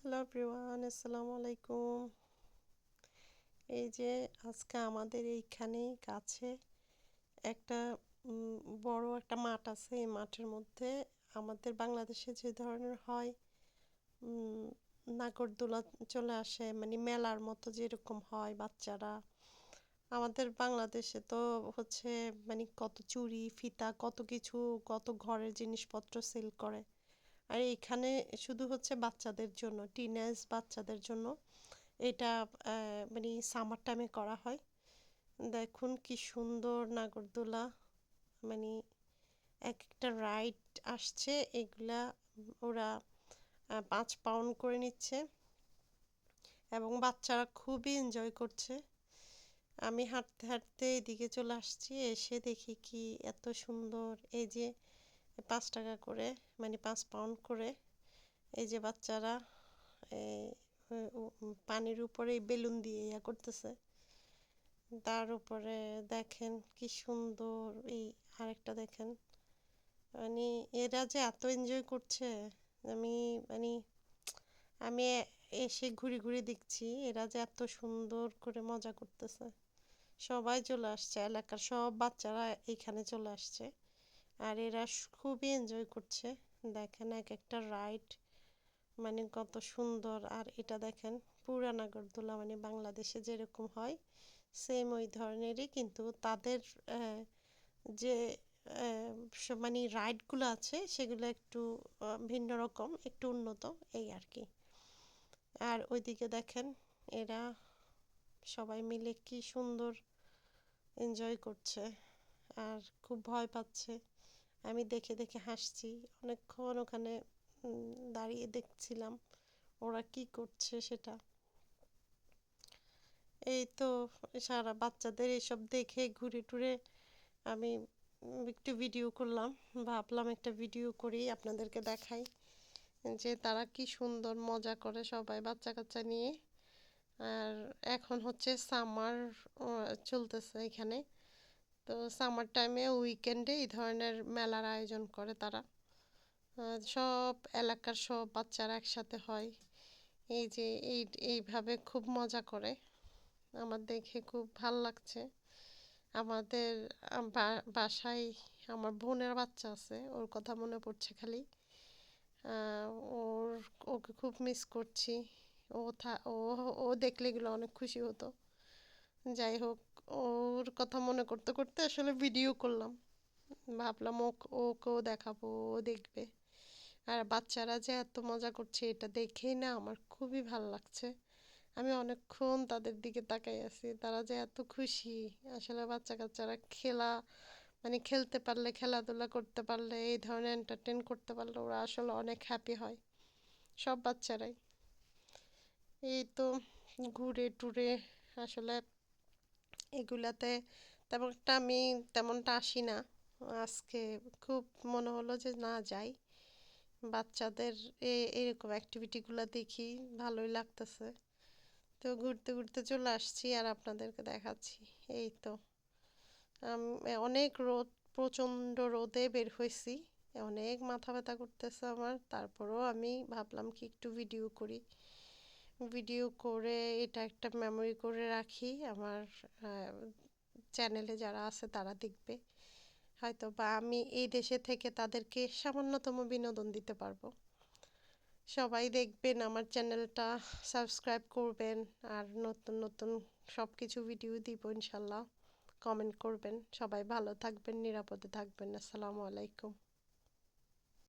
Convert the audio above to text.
Hello everyone, আসসালামু আলাইকুম। এই যে আজকে আমাদের এইখানেই কাছে একটা বড় একটা মাঠ আছে। এই মাঠের মধ্যে আমাদের বাংলাদেশে যে ধরনের হয় উম, নাগরদোলা চলে আসে, মানে মেলার মতো যেরকম হয় বাচ্চারা। আমাদের বাংলাদেশে তো হচ্ছে মানে কত চুড়ি ফিতা কত কিছু, কত ঘরের জিনিসপত্র সেল করে। আর এইখানে শুধু হচ্ছে বাচ্চাদের জন্য, টিনেজ বাচ্চাদের জন্য এটা মানে সামার টাইমে করা হয়। দেখুন কি সুন্দর নাগরদোলা, মানে এক একটা রাইড আসছে, এগুলা ওরা 5 পাউন্ড করে নিচ্ছে এবং বাচ্চারা খুবই এনজয় করছে। আমি হাঁটতে হাঁটতে এদিকে চলে আসছি, এসে দেখি কি এত সুন্দর। এই যে 5 টাকা করে, মানে 5 পাউন্ড করে। এই যে বাচ্চারা এই পানির উপরে বেলুন দিয়ে ইয়া করতেছে। তার উপরে দেখেন কি সুন্দর। এই আরেকটা দেখেন, মানে এরা যে এত এনজয় করছে। আমি মানে আমি এসে ঘুরে ঘুরে দেখছি এরা যে এত সুন্দর করে মজা করতেছে। সবাই চলে আসছে, এলাকার সব বাচ্চারা এখানে চলে আসছে আর এরা খুবই এনজয় করছে। দেখেন এক একটা রাইড মানে কত সুন্দর। আর এটা দেখেন পুরা নাগরদোলা, মানে বাংলাদেশে যেরকম হয় সেম ওই ধরনেরই, কিন্তু তাদের যে মানে রাইডগুলো আছে সেগুলো একটু ভিন্ন রকম, একটু উন্নত, এই আর কি। আর ওইদিকে দেখেন এরা সবাই মিলে কি সুন্দর এনজয় করছে আর খুব ভয় পাচ্ছে। আমি দেখে দেখে হাসছি অনেকক্ষণ ওখানে, দাঁড়িয়ে দেখছিলাম ওরা কি করছে সেটা। এই তো সারা বাচ্চাদের এসব দেখে ঘুরে টুরে আমি একটু ভিডিও করলাম, ভাবলাম একটা ভিডিও করি আপনাদেরকে দেখাই যে তারা কি সুন্দর মজা করে সবাই বাচ্চা কাচ্চা নিয়ে। আর এখন হচ্ছে সামার চলতেছে এখানে, তো সামার টাইমে উইকেন্ডে এই ধরনের মেলার আয়োজন করে তারা। সব এলাকার সব বাচ্চারা একসাথে হয়, এই যে এইভাবে খুব মজা করে। আমার দেখে খুব ভাল লাগছে। আমাদের বাসায় আমার বোনের বাচ্চা আছে, ওর কথা মনে পড়ছে খালি। ওর ওকে খুব মিস করছি। ও ও দেখলে এগুলো অনেক খুশি হতো। যাই হোক, ওর কথা মনে করতে করতে আসলে ভিডিও করলাম, ভাবলাম ওকেও দেখাবো, ও দেখবে। আর বাচ্চারা যে এত মজা করছে এটা দেখেই না আমার খুবই ভালো লাগছে। আমি অনেকক্ষণ তাদের দিকে তাকাই আছি, তারা যে এত খুশি। আসলে বাচ্চা কাচ্চারা মানে খেলতে পারলে, খেলাধুলা করতে পারলে, এই ধরনের এন্টারটেন করতে পারলে ওরা আসলে অনেক হ্যাপি হয়, সব বাচ্চারাই। এই তো ঘুরে টুরে আসলে এগুলাতে তেমনটা আসি না। আজকে খুব মনে হলো যে না যাই, বাচ্চাদের এরকম অ্যাক্টিভিটিগুলো দেখি, ভালোই লাগতেছে। তো ঘুরতে ঘুরতে চলে আসছি আর আপনাদেরকে দেখাচ্ছি। এই তো অনেক রোদ, প্রচণ্ড রোদে বের হয়েছি, অনেক মাথা ব্যথা করতেছে আমার। তারপরেও আমি ভাবলাম কি একটু ভিডিও করি, ভিডিও করে এটা একটা মেমোরি করে রাখি। আমার চ্যানেলে যারা আছে তারা দেখবে হয়তো, বা আমি এই দেশে থেকে তাদেরকে সামান্যতম বিনোদন দিতে পারবো। সবাই দেখবেন আমার চ্যানেলটা, সাবস্ক্রাইব করবেন। আর নতুন নতুন সব কিছু ভিডিও দিব ইনশাল্লাহ। কমেন্ট করবেন। সবাই ভালো থাকবেন, নিরাপদে থাকবেন। আসসালামু আলাইকুম।